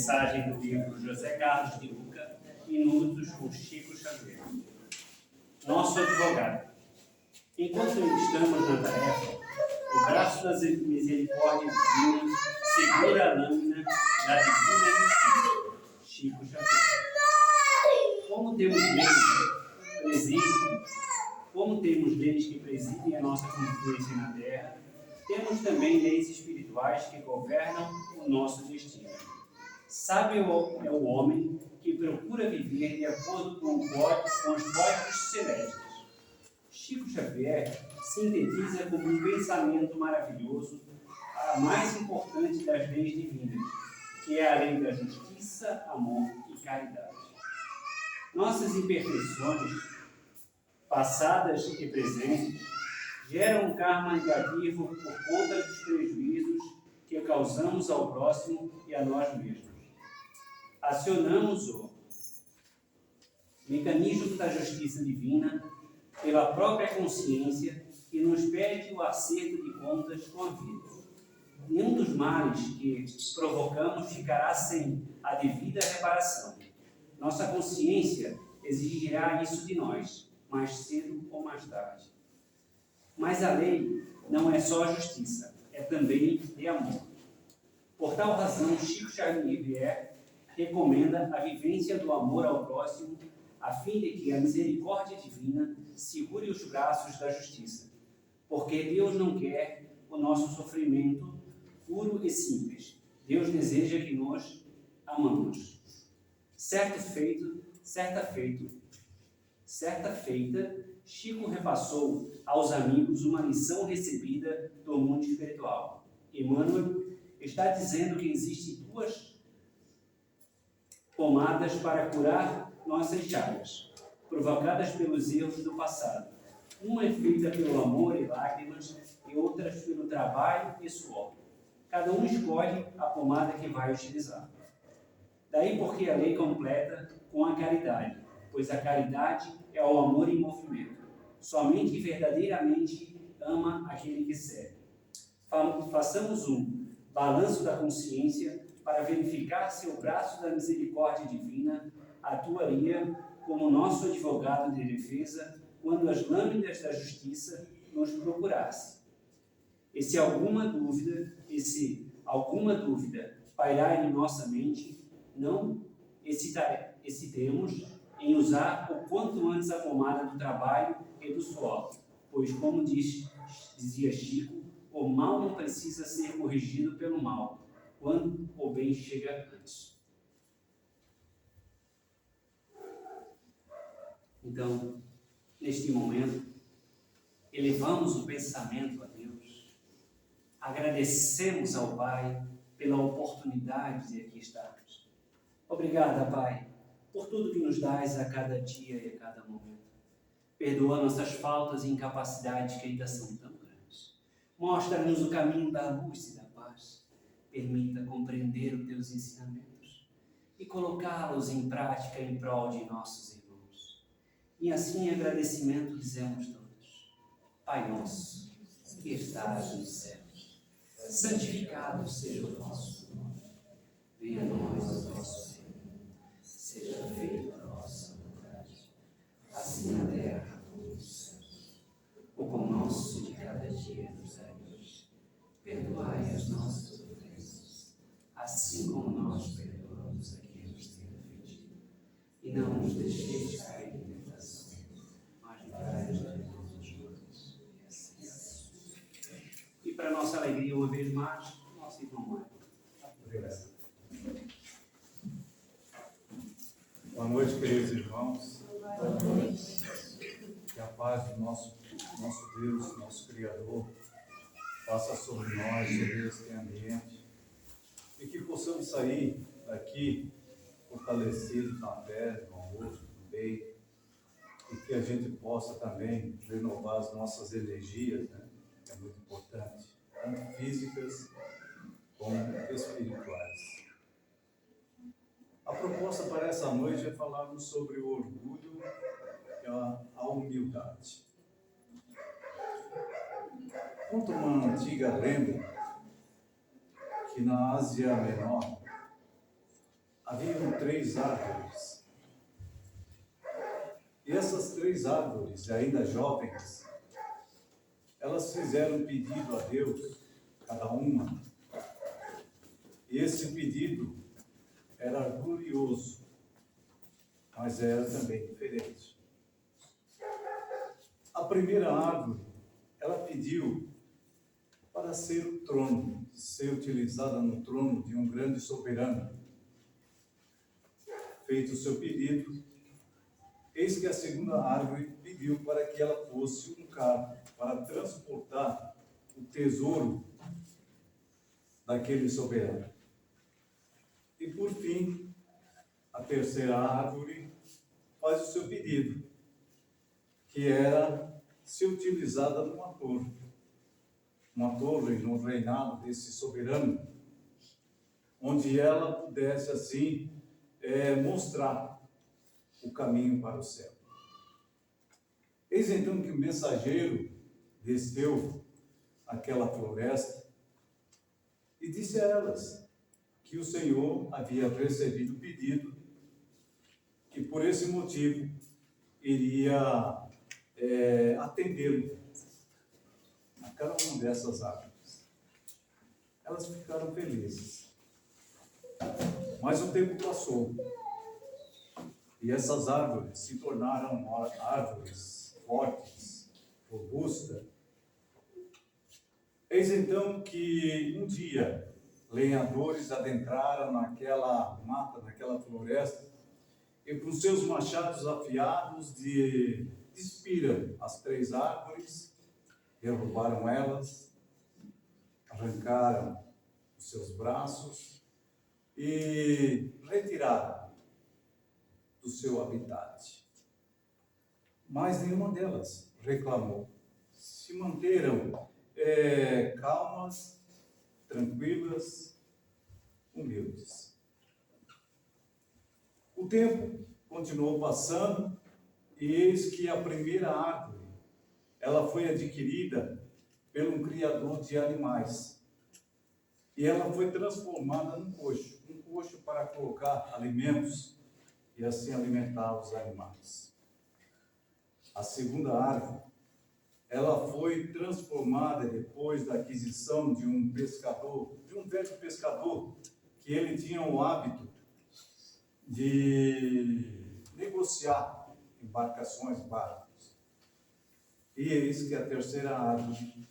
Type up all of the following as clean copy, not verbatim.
mensagem do livro José Carlos de Luca, Minutos com Chico Xavier. Nosso advogado. Enquanto estamos na tarefa, o braço da misericórdia divina segura a lâmina da divina justiça. Chico Xavier. Como temos leis que presidem a nossa convivência na Terra, temos também leis espirituais que governam o nosso destino. Sábio é o homem que procura viver de acordo com os códigos celestes. Chico Xavier sintetiza como um pensamento maravilhoso a mais importante das leis divinas, que é a lei da justiça, amor e caridade. Nossas imperfeições, passadas e presentes, geram um karma negativo por conta dos prejuízos que causamos ao próximo e a nós mesmos. Acionamos o mecanismo da justiça divina pela própria consciência que nos pede o acerto de contas com a vida. Nenhum dos males que provocamos ficará sem a devida reparação. Nossa consciência exigirá isso de nós, mais cedo ou mais tarde. Mas a lei não é só justiça, é também de amor. Por tal razão, Chico Xavier recomenda a vivência do amor ao próximo, a fim de que a misericórdia divina segure os braços da justiça. Porque Deus não quer o nosso sofrimento puro e simples. Deus deseja que nós amamos. Certa feita, Chico repassou aos amigos uma lição recebida do mundo espiritual. Emmanuel está dizendo que existem duas pomadas para curar nossas chagas, provocadas pelos erros do passado. Uma é feita pelo amor e lágrimas, e outras pelo trabalho e suor. Cada um escolhe a pomada que vai utilizar. Daí porque a lei completa com a caridade, pois a caridade é o amor em movimento. Somente verdadeiramente ama aquele que serve. Façamos um balanço da consciência para verificar se o braço da misericórdia divina atuaria como nosso advogado de defesa quando as lâminas da justiça nos procurassem. E se alguma dúvida pairar em nossa mente, não hesitemos em usar o quanto antes a pomada do trabalho e do suor, pois, como dizia Chico, o mal não precisa ser corrigido pelo mal, quando o bem chega antes. Então, neste momento, elevamos o pensamento a Deus, agradecemos ao Pai pela oportunidade de aqui estarmos. Obrigada, Pai, por tudo que nos dás a cada dia e a cada momento. Perdoa nossas faltas e incapacidades que ainda são tão grandes. Mostra-nos o caminho da luz e da paz. Permita compreender os teus ensinamentos e colocá-los em prática em prol de nossos irmãos. E assim, em agradecimento, dizemos todos: Pai nosso, que estás nos céus, santificado seja o vosso nome. Venha a nós o vosso reino. Seja feita a vossa vontade, assim na terra como nos céus. O pão nosso de cada dia nos dai hoje. Perdoai as nossas ofensas, assim como nós perdoamos a quem nos tem ofendido. E não nos deixeis cair em tentação, mas livrai-nos de todos os males. E para nossa alegria, uma vez mais, nosso irmão Mário. Obrigado. Boa noite, queridos irmãos. Boa noite. Que a paz do nosso Deus, nosso Criador, faça sobre nós, sobre este ambiente, e que possamos sair daqui fortalecidos na fé, no amor, no bem, e que a gente possa também renovar as nossas energias, né? Que é muito importante, tanto físicas como espirituais. A proposta para essa noite é falarmos sobre o orgulho e a humildade. Conta uma antiga lenda que na Ásia Menor haviam 3 árvores. E essas 3 árvores, ainda jovens, elas fizeram um pedido a Deus, cada uma. E esse pedido era glorioso, mas era também diferente. A primeira árvore, ela pediu para ser o trono, ser utilizada no trono de um grande soberano. Feito o seu pedido, eis que a segunda árvore pediu para que ela fosse um carro para transportar o tesouro daquele soberano. E por fim, a terceira árvore faz o seu pedido, que era ser utilizada numa torre no reinado desse soberano, onde ela pudesse assim mostrar o caminho para o céu. Eis então que o mensageiro desceu àquela floresta e disse a elas que o Senhor havia recebido o pedido e por esse motivo iria atendê-lo a cada uma dessas árvores. Elas ficaram felizes. Mas o tempo passou e essas árvores se tornaram árvores fortes, robustas. Eis então que um dia lenhadores adentraram naquela mata, naquela floresta, e com seus machados afiados despiram as 3 árvores, derrubaram elas, arrancaram os seus braços e retiraram do seu habitat. Mas nenhuma delas reclamou. Se manteram calmas, tranquilas, humildes. O tempo continuou passando e eis que a primeira árvore, ela foi adquirida por um criador de animais. E ela foi transformada num coxo para colocar alimentos e assim alimentar os animais. A segunda árvore, ela foi transformada depois da aquisição de um pescador, de um velho pescador, que ele tinha o hábito de negociar embarcações, barcos. E eis que a terceira árvore,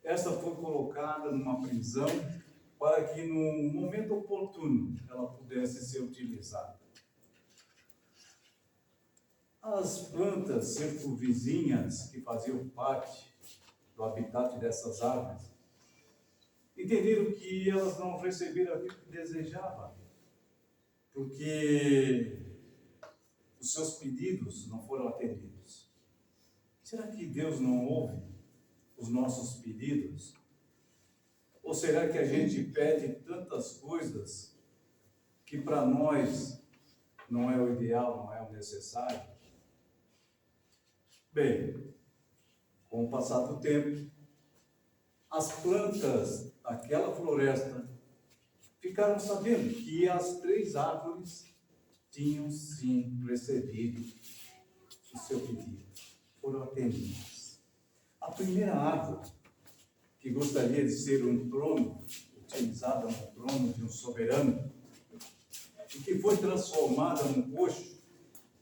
esta foi colocada numa prisão para que no momento oportuno ela pudesse ser utilizada. As plantas circunvizinhas que faziam parte do habitat dessas árvores entenderam que elas não receberam aquilo que desejavam, porque os seus pedidos não foram atendidos. Será que Deus não ouve os nossos pedidos? Ou será que a gente pede tantas coisas que para nós não é o ideal, não é o necessário? Bem, com o passar do tempo, as plantas daquela floresta ficaram sabendo que as 3 árvores tinham sim recebido o seu pedido, foram atendidas. A primeira árvore, que gostaria de ser um trono, utilizada no trono de um soberano, e que foi transformada num coxo,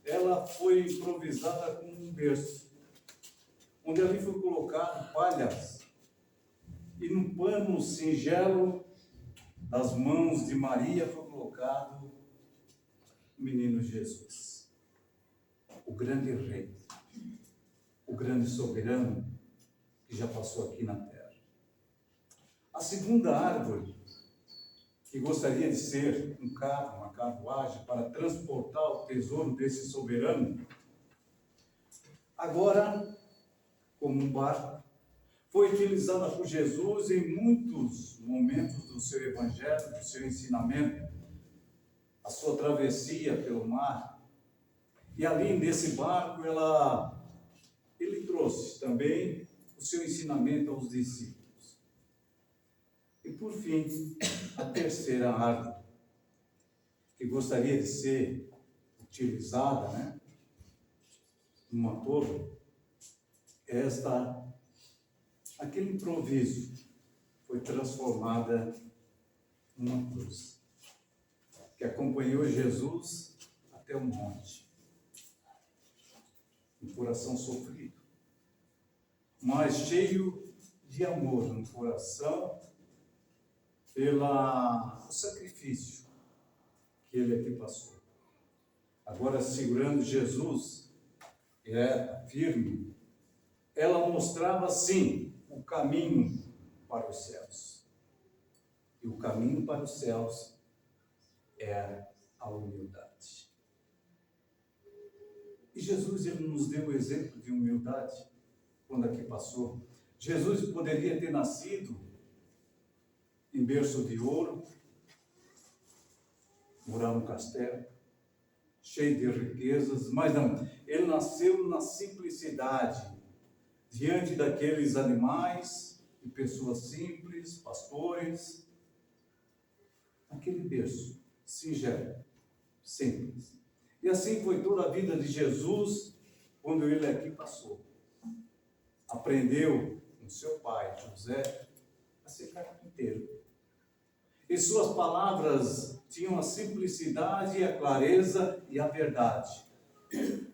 ela foi improvisada com um berço, onde ali foi colocado palhas, e num pano singelo das mãos de Maria foi colocado o menino Jesus, o grande rei, o grande soberano que já passou aqui na terra. A segunda árvore, que gostaria de ser um carro, uma carruagem para transportar o tesouro desse soberano, agora, como um barco, foi utilizada por Jesus em muitos momentos do seu evangelho, do seu ensinamento, a sua travessia pelo mar. E ali nesse barco ele trouxe também o seu ensinamento aos discípulos. E por fim, a terceira árvore, que gostaria de ser utilizada, né, numa torre, aquele improviso foi transformada numa cruz, que acompanhou Jesus até o monte, um coração sofrido, mas cheio de amor no coração, pelo sacrifício que ele aqui passou. Agora, segurando Jesus, firme, ela mostrava, sim, o caminho para os céus. E o caminho para os céus é a humildade. E Jesus, ele nos deu o exemplo de humildade quando aqui passou. Jesus poderia ter nascido em berço de ouro, morar no castelo, cheio de riquezas, mas não, ele nasceu na simplicidade, diante daqueles animais e pessoas simples, pastores, aquele berço singelo, simples. E assim foi toda a vida de Jesus quando ele aqui passou. Aprendeu com seu pai, José, a ser carpinteiro. E suas palavras tinham a simplicidade, a clareza e a verdade. E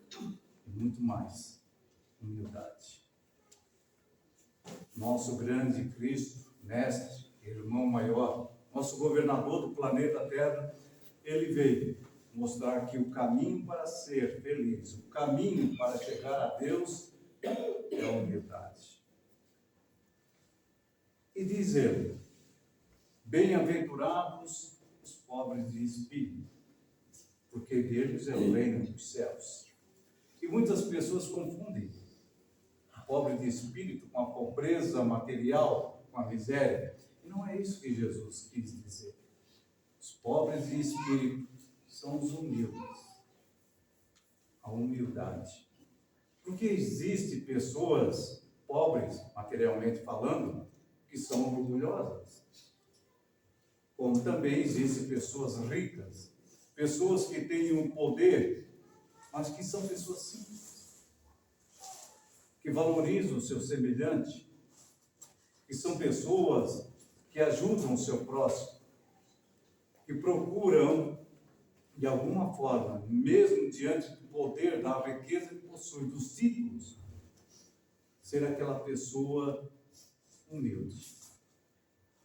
muito mais, humildade. Nosso grande Cristo, mestre, irmão maior, nosso governador do planeta Terra, ele veio mostrar que o caminho para ser feliz, o caminho para chegar a Deus é a humildade. E diz ele: bem-aventurados os pobres de espírito, porque deles é o reino dos céus. E muitas pessoas confundem o pobre de espírito com a pobreza material, com a miséria. E não é isso que Jesus quis dizer. Os pobres de espírito são os humildes. A humildade. Porque existem pessoas pobres, materialmente falando, que são orgulhosas. Como também existem pessoas ricas, pessoas que têm um poder, mas que são pessoas simples, que valorizam o seu semelhante, que são pessoas que ajudam o seu próximo, que procuram, de alguma forma, mesmo diante do poder, da riqueza que possui, dos títulos, ser aquela pessoa humilde.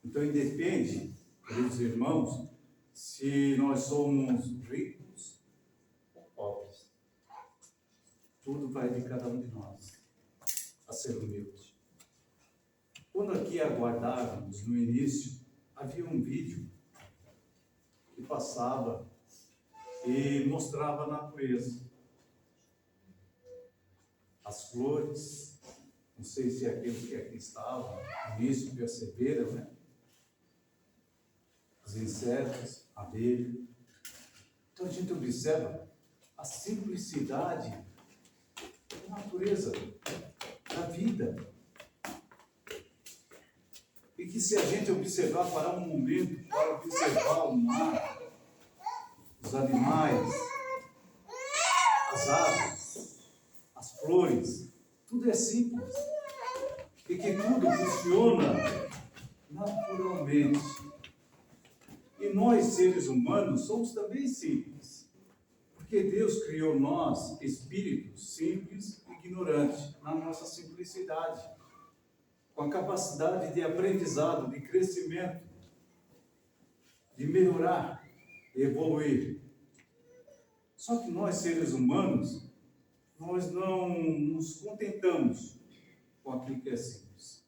Então, independe, queridos irmãos, se nós somos ricos ou pobres. Tudo vai de cada um de nós a ser humilde. Quando aqui aguardávamos no início, havia um vídeo que passava e mostrava a natureza. As flores, não sei se aqueles que aqui estavam no início perceberam, né? Os insetos, a abelha. Então a gente observa a simplicidade da natureza, da vida. E que se a gente observar, parar um momento para observar o mar, os animais, as aves, as flores, tudo é simples. E que tudo funciona naturalmente. E nós, seres humanos, somos também simples. Porque Deus criou nós, espíritos simples e ignorantes, na nossa simplicidade, com a capacidade de aprendizado, de crescimento, de melhorar, de evoluir. Só que nós, seres humanos, nós não nos contentamos com aquilo que é simples.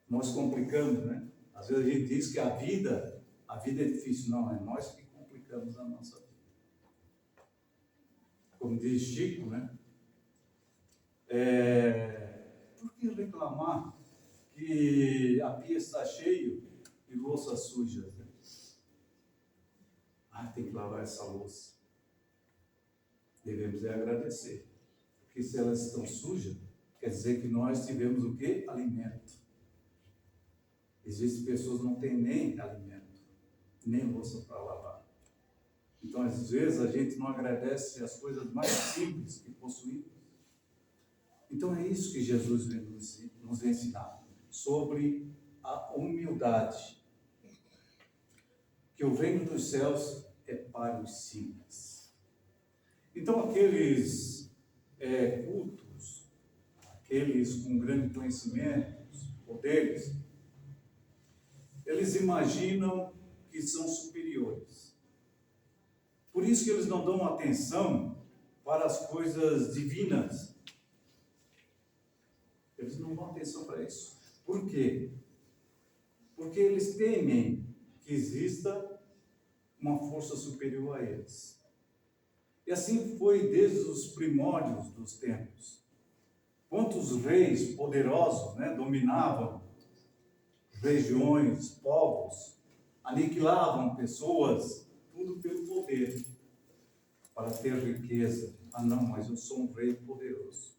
Nós complicamos, né? Às vezes a gente diz que a vida é difícil. Não, é nós que complicamos a nossa vida. Como diz Chico, né? Por que reclamar que a pia está cheia de louças sujas, né? Tem que lavar essa louça. Devemos agradecer. Porque se elas estão sujas, quer dizer que nós tivemos o quê? Alimento. Existem pessoas que não têm nem alimento, nem louça para lavar. Então, às vezes, a gente não agradece as coisas mais simples que possuímos. Então, é isso que Jesus vem nos ensinar, sobre a humildade. Que o reino dos céus é para os simples. Então, aqueles cultos, aqueles com grande conhecimento, poderes, eles imaginam que são superiores. Por isso que eles não dão atenção para as coisas divinas. Eles não dão atenção para isso. Por quê? Porque eles temem que exista uma força superior a eles. E assim foi desde os primórdios dos tempos. Quantos reis poderosos, dominavam regiões, povos, aniquilavam pessoas, tudo pelo poder, para ter riqueza. Ah não, mas eu sou um rei poderoso.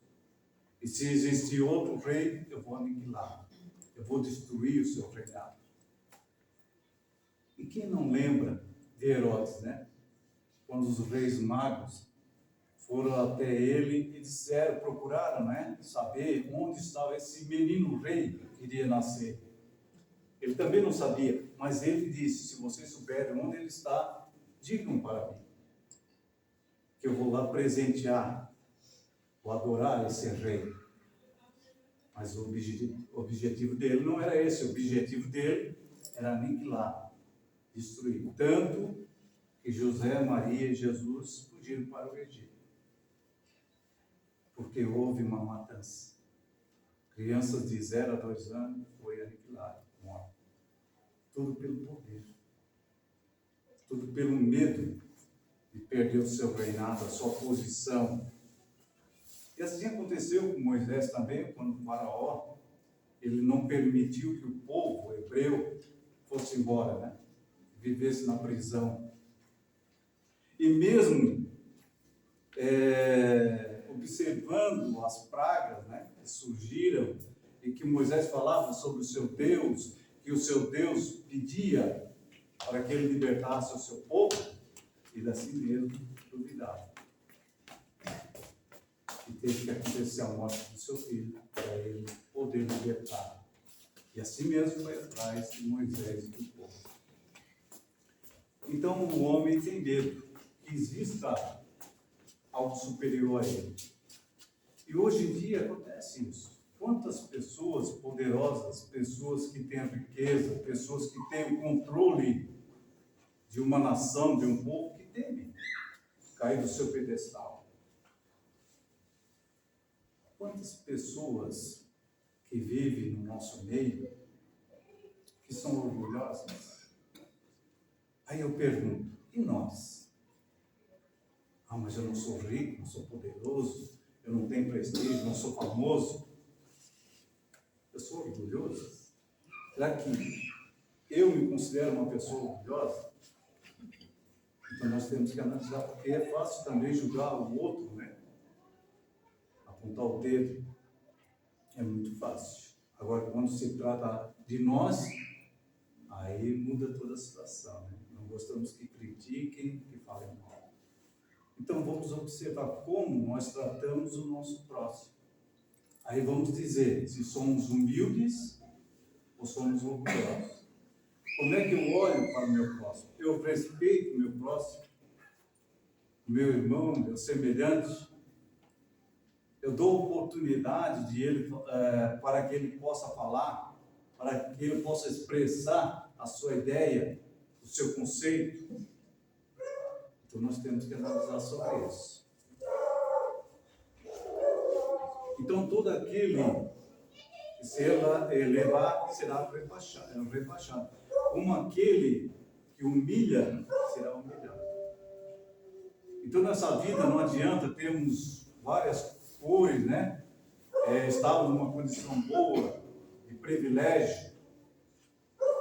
E se existir outro rei, eu vou aniquilar. Eu vou destruir o seu reinado. E quem não lembra de Herodes, quando os reis magos foram até ele e disseram, procuraram, saber onde estava esse menino rei que iria nascer. Ele também não sabia, mas ele disse, se vocês souberem onde ele está, digam para mim, que eu vou lá presentear, vou adorar esse rei. Mas o objetivo dele não era esse, o objetivo dele era aniquilar, destruir. Tanto que José, Maria e Jesus fugiram para o Egito. Porque houve uma matança. Crianças de 0 a 2 anos foi aniquilado, morto. Tudo pelo poder. Tudo pelo medo de perder o seu reinado, a sua posição. E assim aconteceu com Moisés também, quando o faraó, ele não permitiu que o povo hebreu fosse embora, vivesse na prisão. E mesmo observando as pragas, que surgiram, e que Moisés falava sobre o seu Deus, que o seu Deus pedia para que ele libertasse o seu povo, ele assim mesmo duvidava. E teve que acontecer a morte do seu filho, para ele poder libertar. E assim mesmo foi atrás de Moisés e do povo. Então o homem tem medo que exista algo superior a ele. E hoje em dia acontece isso. Quantas pessoas poderosas, pessoas que têm a riqueza, pessoas que têm o controle de uma nação, de um povo, que temem cair do seu pedestal. Quantas pessoas que vivem no nosso meio, que são orgulhosas? Aí eu pergunto, e nós? Ah, mas eu não sou rico, não sou poderoso, eu não tenho prestígio, não sou famoso. Eu sou orgulhoso? Será que eu me considero uma pessoa orgulhosa? Então nós temos que analisar, porque é fácil também julgar o outro, apontar o dedo. É muito fácil. Agora, quando se trata de nós, aí muda toda a situação. Não gostamos que critiquem, que falem mal. Então vamos observar como nós tratamos o nosso próximo. Aí vamos dizer se somos humildes ou somos orgulhosos. Como é que eu olho para o meu próximo? Eu respeito o meu próximo, meu irmão, meu semelhante. Eu dou oportunidade de ele, para que ele possa falar, para que ele possa expressar a sua ideia, o seu conceito. Então nós temos que analisar sobre isso. Então todo aquele que se elevar será rebaixado. Como aquele que humilha será humilhado. Então nessa vida não adianta termos várias cores, estarmos numa condição boa, de privilégio,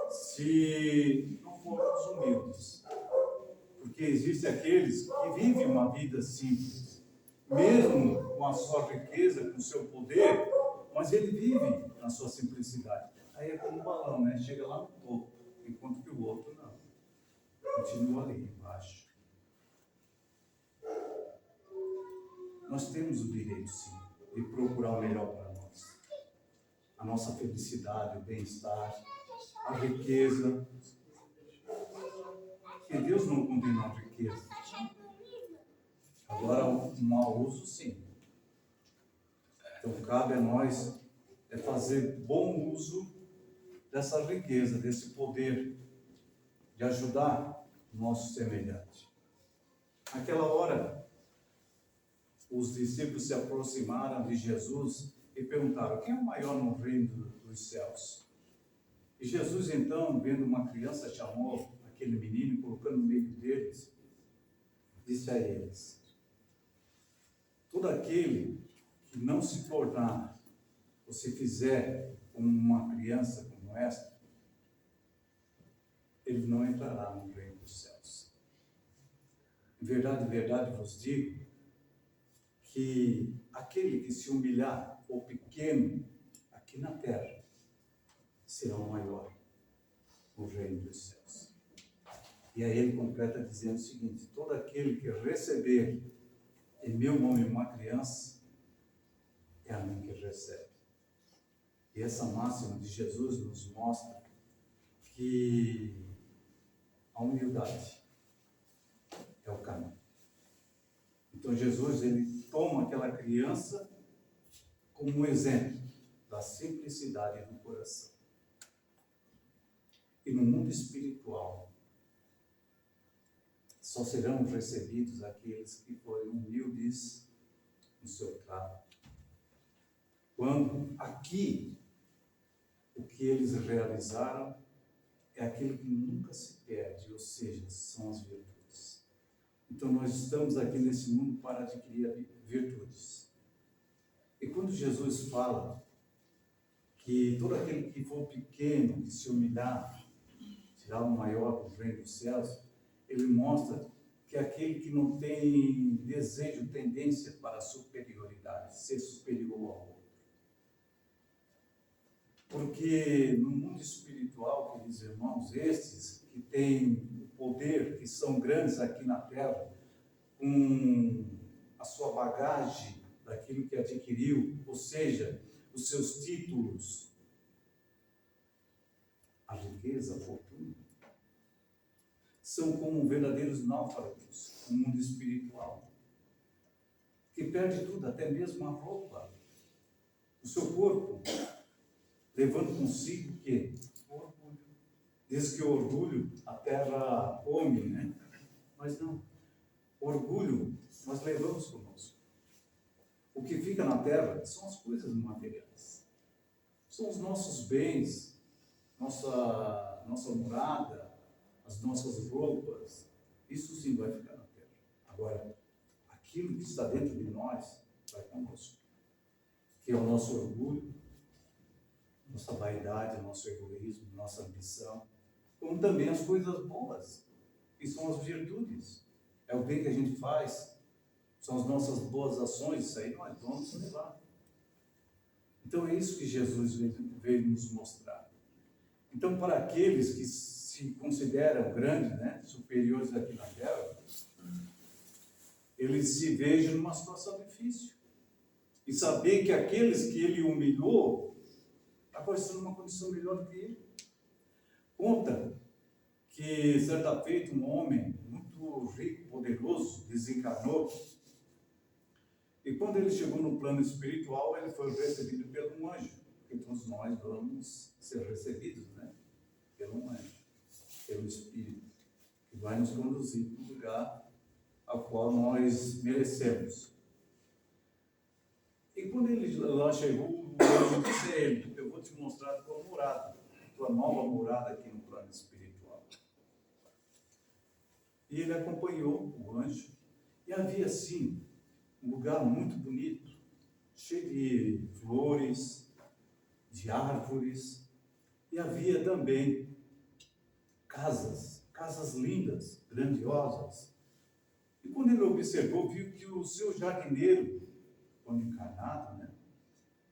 se não formos humildes. Porque existem aqueles que vivem uma vida simples, mesmo com a sua riqueza, com o seu poder, mas ele vive na sua simplicidade. Aí é como um balão, chega lá no topo, enquanto que o outro não. Continua ali embaixo. nós temos o direito, sim, de procurar o melhor para nós. A nossa felicidade, o bem-estar, a riqueza. Porque Deus não condena a riqueza. Agora, o mau uso, sim. Então, cabe a nós fazer bom uso dessa riqueza, desse poder de ajudar o nosso semelhante. Naquela hora, os discípulos se aproximaram de Jesus e perguntaram: quem é o maior no reino dos céus? E Jesus, então, vendo uma criança, chamou aquele menino, colocando no meio deles, disse a eles: todo aquele que não se tornar, ou se fizer como uma criança como esta, ele não entrará no reino dos céus. Em verdade vos digo que aquele que se humilhar, ou pequeno, aqui na terra, será o maior no reino dos céus. E aí ele completa dizendo o seguinte: todo aquele que receber em meu nome uma criança, é a mim que recebe. E essa máxima de Jesus nos mostra que a humildade é o caminho. Então Jesus, ele toma aquela criança como um exemplo da simplicidade do coração. E no mundo espiritual, só serão recebidos aqueles que forem humildes no seu trato. Quando aqui, o que eles realizaram é aquilo que nunca se perde, ou seja, são as virtudes. Então nós estamos aqui nesse mundo para adquirir virtudes. E quando Jesus fala que todo aquele que for pequeno, que se humilhar, será o maior do reino dos céus, ele mostra que aquele que não tem desejo, tendência para a superioridade, ser superior ao outro. Porque no mundo espiritual, queridos irmãos, estes que têm o poder, que são grandes aqui na terra, com a sua bagagem daquilo que adquiriu, ou seja, os seus títulos, a riqueza, a fortuna, são como verdadeiros náufragos no mundo espiritual, que perde tudo, até mesmo a roupa, o seu corpo, levando consigo o quê? O orgulho. Diz que o orgulho a terra come, né? Mas não. Orgulho nós levamos conosco. O que fica na terra são as coisas materiais. São os nossos bens, nossa morada, as nossas roupas. Isso sim vai ficar na terra. Agora, aquilo que está dentro de nós vai conosco. Que é o nosso orgulho, nossa vaidade, nosso egoísmo, nossa ambição, como também as coisas boas, que são as virtudes. É o bem que a gente faz, são as nossas boas ações, isso aí nós vamos levar. Então é isso que Jesus veio nos mostrar. Então, para aqueles que se consideram grandes, né, superiores aqui na terra, eles se vejam numa situação difícil. E saber que aqueles que ele humilhou, agora estão numa condição melhor do que ele. Conta que, certa feita, um homem muito rico, poderoso, desencarnou. E quando ele chegou no plano espiritual, ele foi recebido por um anjo. Porque todos nós vamos ser recebidos, né? Pelo um anjo, pelo Espírito, que vai nos conduzir para o lugar ao qual nós merecemos. E quando ele lá chegou, o anjo disse a ele: eu vou te mostrar a tua morada, a tua nova morada aqui no plano espiritual. E ele acompanhou o anjo, e havia assim um lugar muito bonito, cheio de flores, de árvores, e havia também casas lindas, grandiosas. E quando ele observou, viu que o seu jardineiro, quando encarnado, né,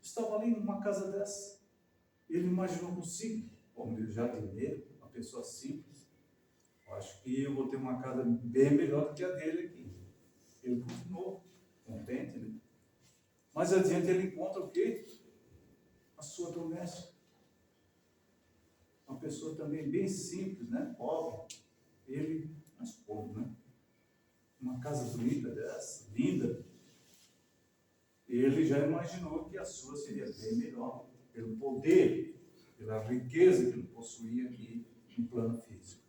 estava ali numa casa dessa. Ele imaginou consigo: o meu jardineiro, uma pessoa simples, eu acho que eu vou ter uma casa bem melhor do que a dele aqui. Ele continuou contente, né? Mais adiante ele encontra o quê? A sua doméstica. Uma pessoa também bem simples, né? Pobre. Ele, mais pobre, né? Uma casa bonita dessa, linda. Ele já imaginou que a sua seria bem melhor, pelo poder, pela riqueza que ele possuía aqui no plano físico.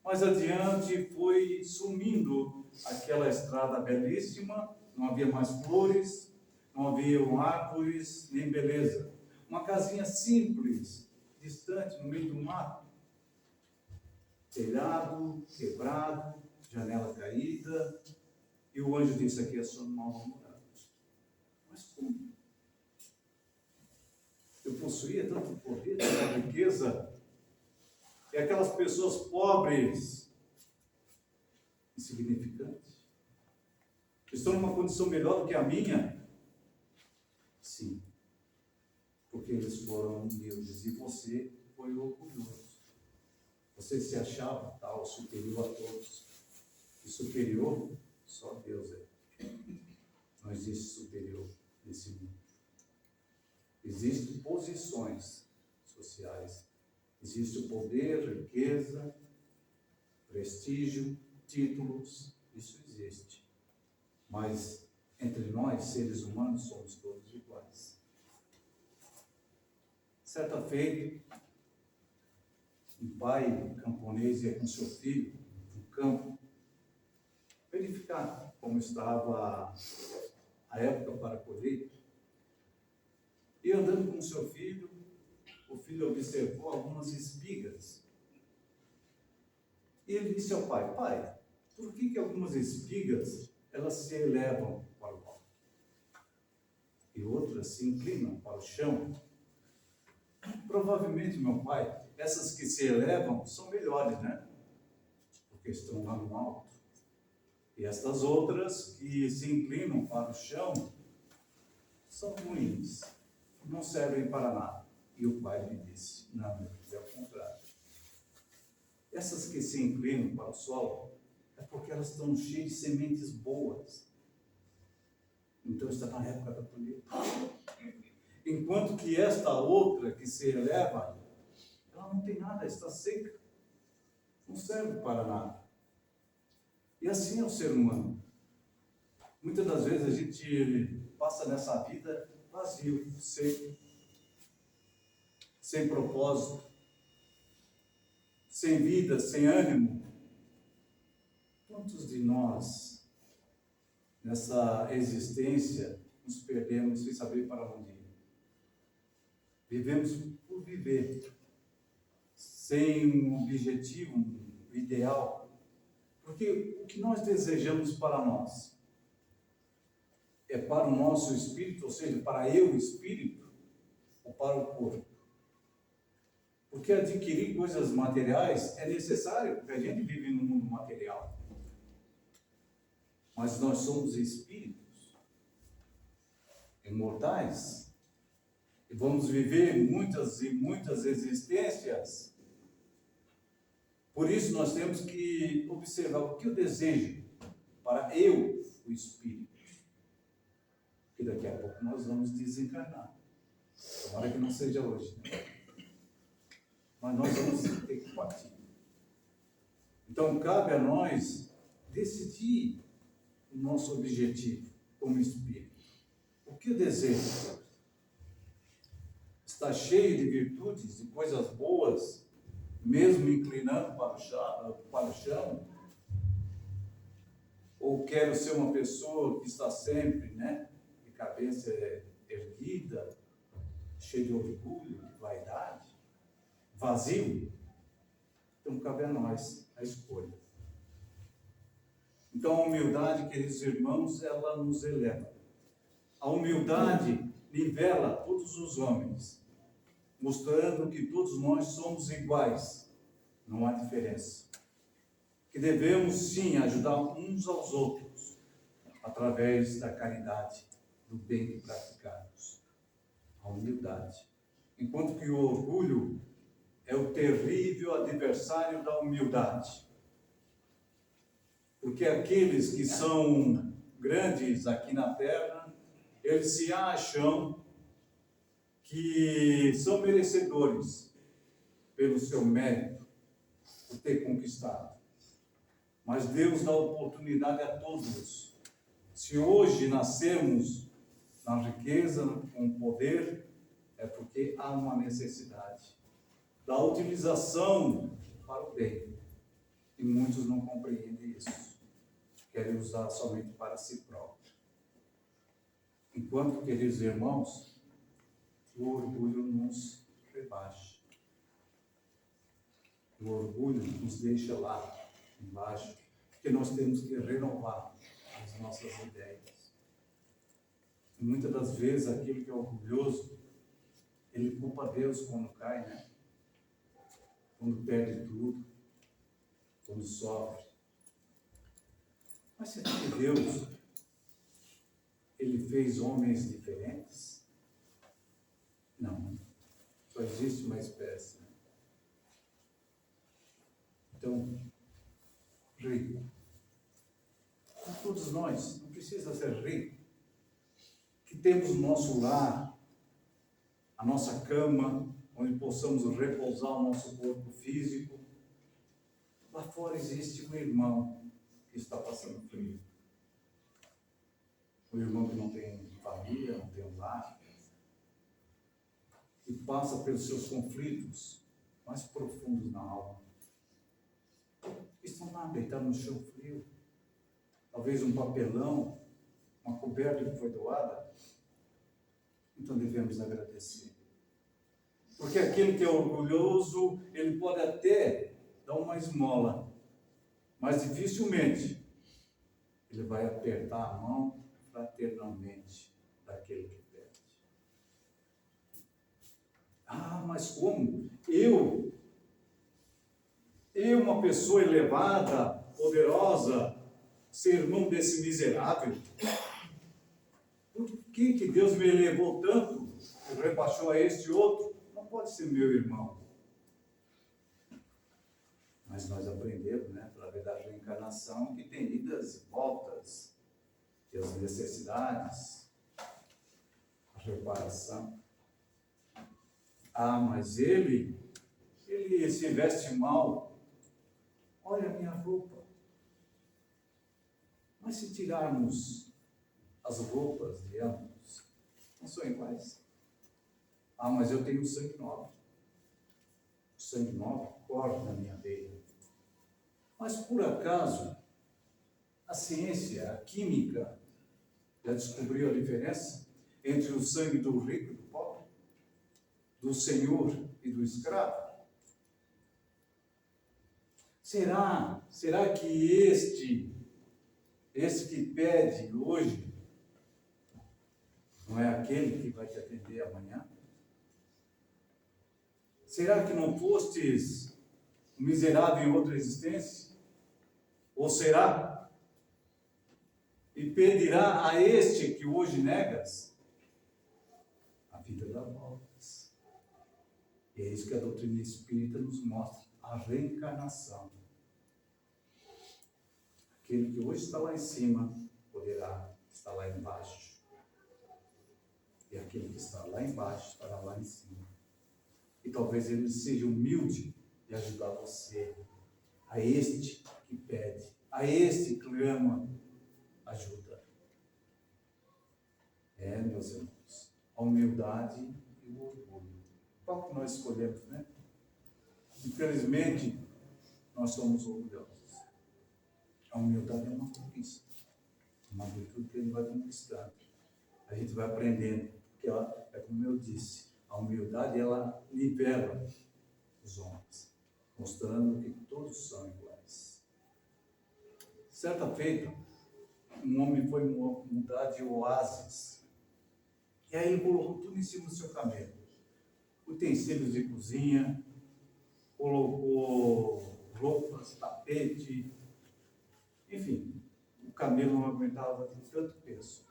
Mais adiante foi sumindo aquela estrada belíssima, não havia mais flores, não havia árvores, nem beleza. Uma casinha simples, distante, no meio do mato. Telhado, quebrado, janela caída. E o anjo disse: aqui é a sua nova morada. Mas como? Eu possuía tanto poder, tanta riqueza. E aquelas pessoas pobres, insignificantes, estão numa condição melhor do que a minha? Sim, porque eles foram humildes e você foi orgulhoso. Você se achava tal, superior a todos. E superior, só Deus é. Não existe superior nesse mundo. Existem posições sociais. Existe o poder, riqueza, prestígio, títulos. Isso existe. Mas entre nós, seres humanos, somos todos iguais. Certa feita, um pai camponês ia com seu filho no campo verificar como estava a época para colher. E andando com seu filho, o filho observou algumas espigas. E ele disse ao pai: pai, por que algumas espigas elas se elevam para o alto e outras se inclinam para o chão? Provavelmente, meu pai, essas que se elevam são melhores, né? Porque estão lá no alto. E estas outras que se inclinam para o chão são ruins, não servem para nada. E o pai lhe disse: não, meu filho, é o contrário. Essas que se inclinam para o solo é porque elas estão cheias de sementes boas. Então está na época da colheita. Enquanto que esta outra que se eleva, ela não tem nada, está seca. Não serve para nada. E assim é o ser humano. Muitas das vezes a gente passa nessa vida vazio, seco, sem propósito, sem vida, sem ânimo. Quantos de nós, nessa existência, nos perdemos sem saber para onde ir? Vivemos por viver, sem um objetivo, um ideal. Porque o que nós desejamos para nós é para o nosso espírito, ou seja, para eu, espírito, ou para o corpo. Porque adquirir coisas materiais é necessário, porque a gente vive no mundo material. Mas nós somos espíritos imortais e vamos viver muitas e muitas existências. Por isso nós temos que observar o que eu desejo para eu, o espírito. Que daqui a pouco nós vamos desencarnar. Tomara que não seja hoje, né? Mas nós vamos ter que partir. Então cabe a nós decidir o nosso objetivo como espírito. O que eu desejo? Está cheio de virtudes, de coisas boas, mesmo inclinando para o chão? Ou quero ser uma pessoa que está sempre, né, de cabeça erguida, cheia de orgulho, de vaidade, vazio? Então cabe a nós a escolha. Então a humildade, queridos irmãos, ela nos eleva. A humildade nivela todos os homens, mostrando que todos nós somos iguais, não há diferença. Que devemos sim ajudar uns aos outros, através da caridade, do bem que praticamos. A humildade. Enquanto que o orgulho é o terrível adversário da humildade. Porque aqueles que são grandes aqui na terra, eles se acham que são merecedores pelo seu mérito, por ter conquistado. Mas Deus dá oportunidade a todos. Se hoje nascemos na riqueza, com poder, é porque há uma necessidade da utilização para o bem. E muitos não compreendem isso. Querem usar somente para si próprio. Enquanto, queridos irmãos, o orgulho nos rebaixa. O orgulho nos deixa lá embaixo, porque nós temos que renovar as nossas ideias. E muitas das vezes aquele que é orgulhoso, ele culpa Deus quando cai, né? Quando perde tudo, quando sofre. Mas será que Deus, ele fez homens diferentes? Não. Só existe uma espécie. Né? Então, rico. Todos nós, não precisa ser rico. Que temos o nosso lar, a nossa cama, onde possamos repousar o nosso corpo físico. Lá fora existe um irmão que está passando frio. Um irmão que não tem família, não tem um lar. E passa pelos seus conflitos mais profundos na alma. Estão lá deitados no chão frio. Talvez um papelão, uma coberta que foi doada. Então devemos agradecer. Porque aquele que é orgulhoso, ele pode até dar uma esmola, mas dificilmente ele vai apertar a mão fraternalmente daquele que pede. Ah, mas como? Eu, uma pessoa elevada, poderosa, ser irmão desse miserável? Por que Deus me elevou tanto e rebaixou a este outro? Não pode ser meu irmão. Mas nós aprendemos, né, através da reencarnação, que tem idas e voltas, que as necessidades, a reparação. Ah, mas ele se veste mal. Olha a minha roupa. Mas se tirarmos as roupas de ambos, não são iguais. Ah, mas eu tenho sangue nobre. O sangue nobre corre na minha veia. Mas por acaso, a ciência, a química, já descobriu a diferença entre o sangue do rico e do pobre? Do senhor e do escravo? Será que este que pede hoje, não é aquele que vai te atender amanhã? Será que não fostes um miserável em outra existência? Ou será? E pedirá a este que hoje negas? A vida dá voltas. E é isso que a doutrina espírita nos mostra, a reencarnação. Aquele que hoje está lá em cima, poderá estar lá embaixo. E aquele que está lá embaixo, estará lá em cima. E talvez ele seja humilde de ajudar você, a este que pede, a este que clama ajuda. Meus irmãos, a humildade e o orgulho. Qual que nós escolhemos, né? Infelizmente, nós somos orgulhosos. A humildade é uma conquista, uma virtude que a gente vai conquistando. A gente vai aprendendo, porque ela, é como eu disse, a humildade, ela nivela os homens, mostrando que todos são iguais. Certa feita, um homem foi mudar de oásis, e aí ele colocou tudo em cima do seu camelo. Utensílios de cozinha, colocou roupas, tapete, enfim, o camelo não aguentava de tanto peso.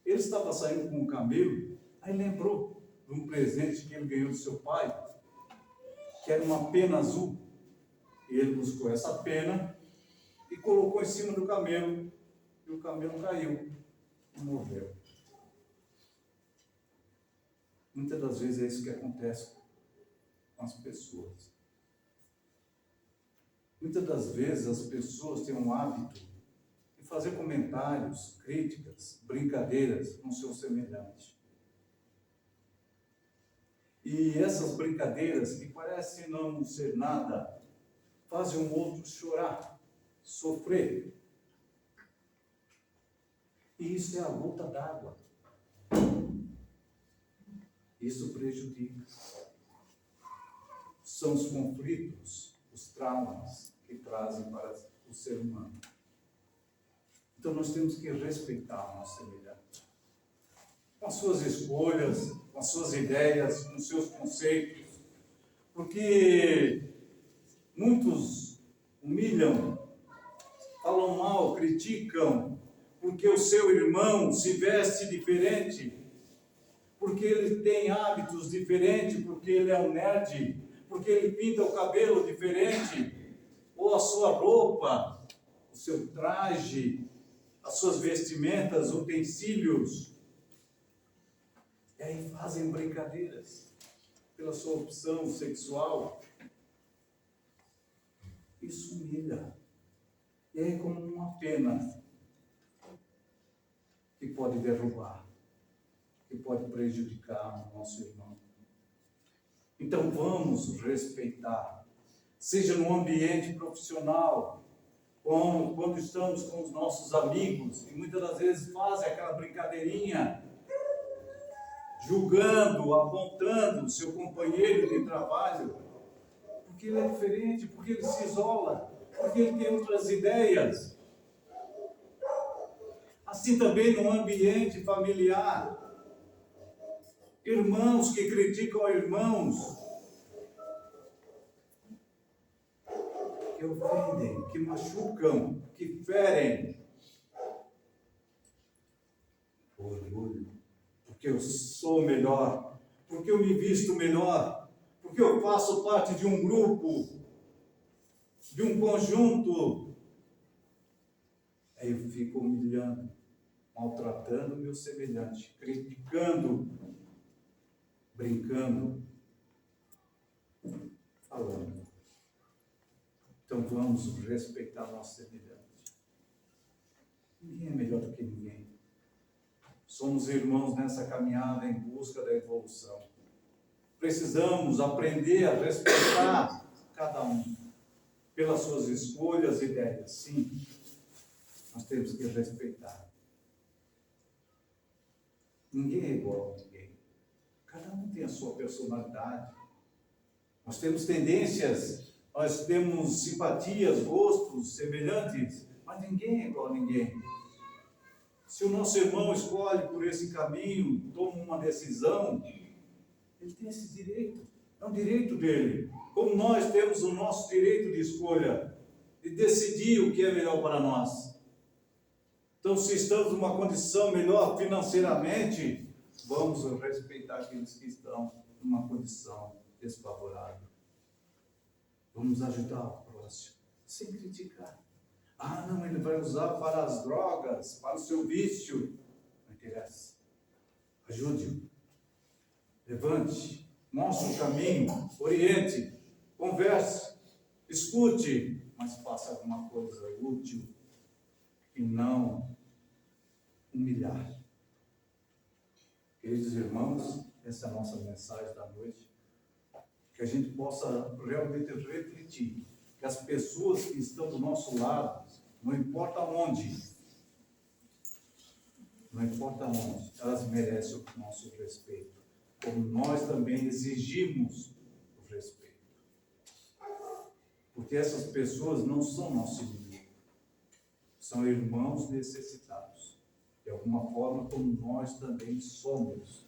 Ele estava saindo com o camelo, aí lembrou de um presente que ele ganhou do seu pai, que era uma pena azul. E ele buscou essa pena e colocou em cima do camelo. E e o caminhão caiu e morreu. Muitas das vezes é isso que acontece com as pessoas. Muitas das vezes as pessoas têm um hábito de fazer comentários, críticas, brincadeiras com seu semelhante. E essas brincadeiras, que parecem não ser nada, fazem um outro chorar, sofrer. E isso é a gota d'água. Isso prejudica. São os conflitos, os traumas que trazem para o ser humano. Então nós temos que respeitar o nosso semelhante. Com as suas escolhas, com as suas ideias, com os seus conceitos. Porque muitos humilham, falam mal, criticam, porque o seu irmão se veste diferente, porque ele tem hábitos diferentes, porque ele é um nerd, porque ele pinta o cabelo diferente, ou a sua roupa, o seu traje, as suas vestimentas, utensílios. E aí fazem brincadeiras pela sua opção sexual. Isso humilha. E é como uma pena que pode derrubar, que pode prejudicar o nosso irmão. Então vamos respeitar, seja no ambiente profissional, quando estamos com os nossos amigos, e muitas das vezes fazem aquela brincadeirinha, julgando, apontando o seu companheiro de trabalho, porque ele é diferente, porque ele se isola, porque ele tem outras ideias. Assim também no ambiente familiar, irmãos que criticam irmãos, que ofendem, que machucam, que ferem. Orgulho, porque eu sou melhor, porque eu me visto melhor, porque eu faço parte de um grupo, de um conjunto. Aí eu fico humilhando, maltratando o meu semelhante, criticando, brincando, falando. Então vamos respeitar nosso semelhante. Ninguém é melhor do que ninguém. Somos irmãos nessa caminhada em busca da evolução. Precisamos aprender a respeitar cada um pelas suas escolhas e ideias. Sim, nós temos que respeitar. Ninguém é igual a ninguém. Cada um tem a sua personalidade. Nós temos tendências, nós temos simpatias, gostos semelhantes, mas ninguém é igual a ninguém. Se o nosso irmão escolhe por esse caminho, toma uma decisão, ele tem esse direito. É um direito dele. Como nós temos o nosso direito de escolha, de decidir o que é melhor para nós. Então, se estamos numa condição melhor financeiramente, vamos respeitar aqueles que estão numa condição desfavorável. Vamos ajudar o próximo, sem criticar. Ah, não, ele vai usar para as drogas, para o seu vício. Não interessa. Ajude-o. Levante, mostre o caminho, oriente, converse, escute, mas faça alguma coisa útil e não humilhar. Queridos irmãos, essa é a nossa mensagem da noite. Que a gente possa realmente refletir que as pessoas que estão do nosso lado, não importa onde, elas merecem o nosso respeito, como nós também exigimos o respeito. Porque essas pessoas não são nossos inimigos, são irmãos necessitados, de alguma forma como nós também somos.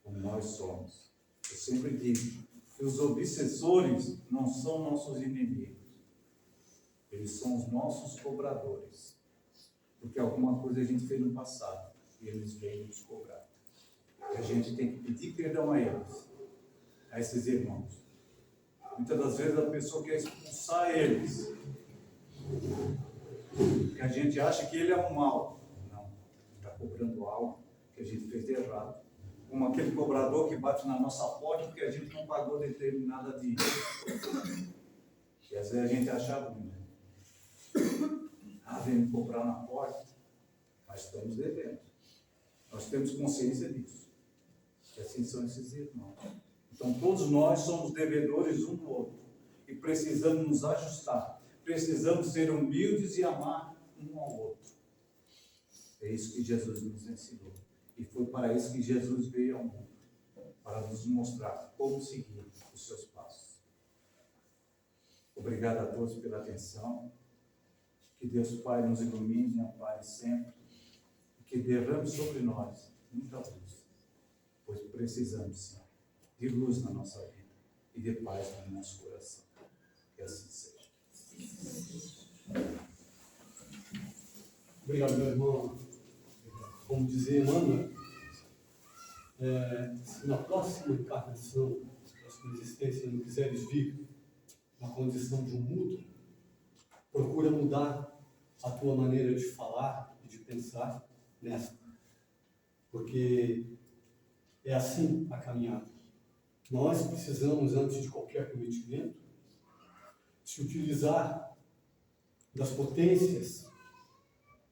Como nós somos. Eu sempre digo que os obsessores não são nossos inimigos. Eles são os nossos cobradores. Porque alguma coisa a gente fez no passado e eles vêm nos cobrar. E a gente tem que pedir perdão a eles, a esses irmãos. Muitas das vezes a pessoa quer expulsar eles. porque a gente acha que ele é um mal. Não, está cobrando algo que a gente fez de errado. Como aquele cobrador que bate na nossa porta porque a gente não pagou determinada dívida. E às vezes a gente achava, vem me cobrar na porta, mas estamos devendo. Nós temos consciência disso. Que assim são esses irmãos. Então todos nós somos devedores um do outro. E precisamos nos ajustar. Precisamos ser humildes e amar um ao outro. É isso que Jesus nos ensinou. E foi para isso que Jesus veio ao mundo. Para nos mostrar como seguir os seus passos. Obrigado a todos pela atenção. Que Deus Pai nos ilumine e ampare sempre. E que derrame sobre nós muita luz. Pois precisamos, Senhor, de luz na nossa vida e de paz no nosso coração. Que assim seja. Obrigado, meu irmão. Como dizia Emmanuel, se na próxima encarnação, na próxima existência, não quiseres vir na condição de um mudo, procura mudar a tua maneira de falar e de pensar nesta. Porque é assim a caminhada. Nós precisamos, antes de qualquer cometimento, se utilizar das potências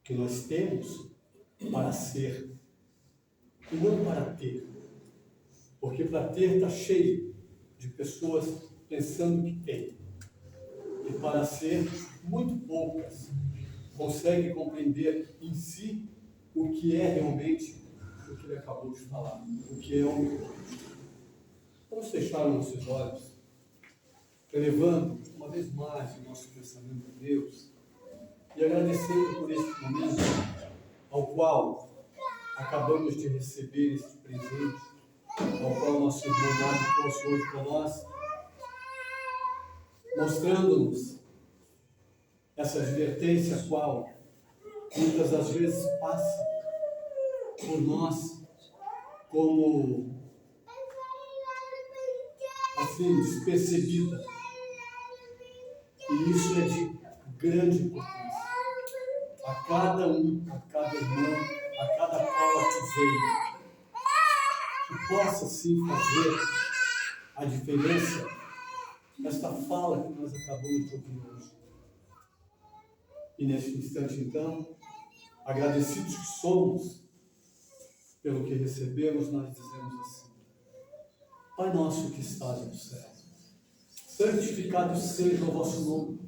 que nós temos para ser, e não para ter. Porque para ter está cheio de pessoas pensando que tem. E para ser, muito poucas conseguem compreender em si o que é realmente o que ele acabou de falar, o que é o humildade. Vamos fechar nossos olhos, elevando uma vez mais o nosso pensamento a Deus e agradecendo por este momento ao qual acabamos de receber este presente, ao qual nosso irmão Mário trouxe hoje para nós, mostrando-nos essa advertência a qual muitas das vezes passa por nós como assim, despercebida. E isso é de grande importância. A cada um, a cada irmão, a cada qual a que veio, que possa sim fazer a diferença nesta fala que nós acabamos de ouvir hoje. E neste instante, então, agradecidos que somos pelo que recebemos, nós dizemos assim: Pai nosso que estás no céu, santificado seja o vosso nome,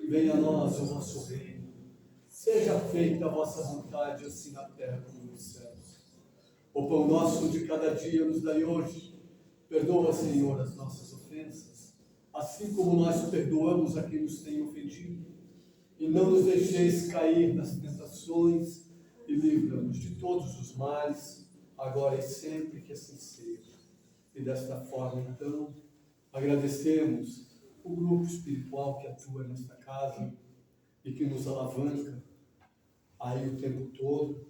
venha a nós o vosso reino, seja feita a vossa vontade, assim na terra como nos céus. O pão nosso de cada dia nos dai hoje, perdoa, Senhor, as nossas ofensas, assim como nós perdoamos a quem nos tem ofendido. E não nos deixeis cair nas tentações, e livra-nos de todos os males, agora e sempre, que assim seja. E desta forma, então, agradecemos o grupo espiritual que atua nesta casa e que nos alavanca aí o tempo todo,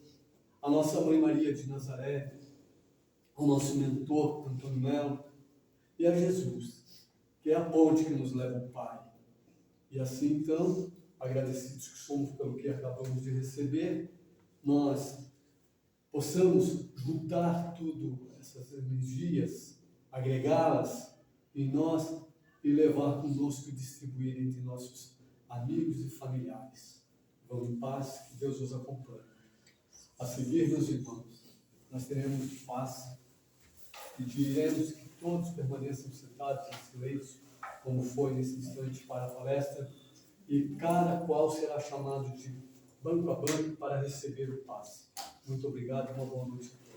a nossa Mãe Maria de Nazaré, o nosso mentor, Antônio Melo, e a Jesus, que é a ponte que nos leva ao Pai. E assim, então, agradecidos que somos pelo que acabamos de receber, nós possamos juntar tudo, essas energias, agregá-las em nós e levar conosco e distribuir entre nossos amigos e familiares. Vão em paz, que Deus os acompanhe. A seguir, meus irmãos, nós teremos paz e diremos que todos permaneçam sentados em silêncio, como foi nesse instante para a palestra, e cada qual será chamado de banco a banco para receber o passe. Muito obrigado e uma boa noite a todos.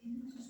Queridos,